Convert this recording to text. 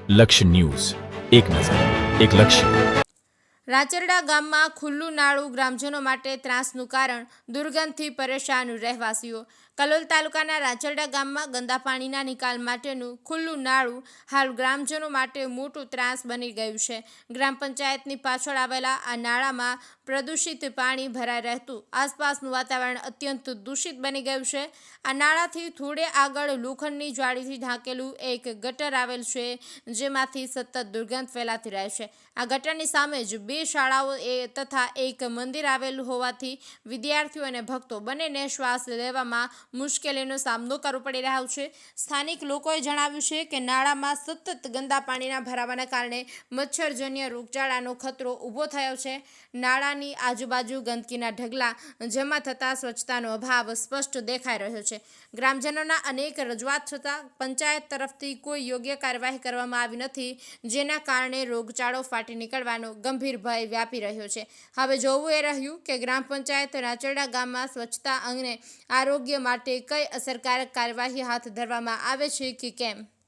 લક્ષ્ય ન્યૂઝ, એક નજર, એક લક્ષ્ય. રાચરડા ગામમાં ખુલ્લું નાળું ગ્રામજનો માટે ત્રાસનું કારણ. દુર્ગંધથી પરેશાન રહેવાસીઓ. કલોલ તાલુકાના રાચરડા ગામમાં ગંદા પાણીના નિકાલ માટેનું ખુલ્લું નાળું હાલ ગ્રામજનો માટે મોટું ત્રાસ બની ગયું છે. ગ્રામ પંચાયતની પાછળ આવેલા આ નાળામાં પ્રદૂષિત પાણી ભરાઈ રહેતું આસપાસનું વાતાવરણ અત્યંત દૂષિત બની ગયું છે. આ નાળાથી થોડે આગળ લોખંડની જાળીથી ઢાંકેલું એક ગટર આવેલ છે, જેમાંથી સતત દુર્ગંધ ફેલાતી રહે છે. આ ગટરની સામે જ બે શાળાઓ તથા એક મંદિર આવેલું હોવાથી વિદ્યાર્થીઓ અને ભક્તો બંનેને શ્વાસ લેવામાં મુશ્કેલીનો સામનો કરવો પડી રહ્યો છે. સ્થાનિક લોકોએ જણાવ્યું છે કે નાળામાં સતત ગંદા પાણીના ભરાવાના કારણે મચ્છરજન્ય રોગચાળાનો ખતરો ઊભો થયો છે. નાળાની આજુબાજુ ગંદકીના ઢગલા જમા થતાં સ્વચ્છતાનો અભાવ સ્પષ્ટ દેખાઈ રહ્યો છે. ગ્રામજનોના અનેક રજૂઆત છતાં પંચાયત તરફથી કોઈ યોગ્ય કાર્યવાહી કરવામાં આવી નથી, જેના કારણે રોગચાળો ફાટી નીકળવાનો ગંભીર ભય વ્યાપી રહ્યો છે. હવે જોવું એ રહ્યું કે ગ્રામ પંચાયત રાચરડા ગામમાં સ્વચ્છતા અને આરોગ્ય માટે કઈ અસરકારક કાર્યવાહી હાથ ધરવામાં આવે છે કે કેમ.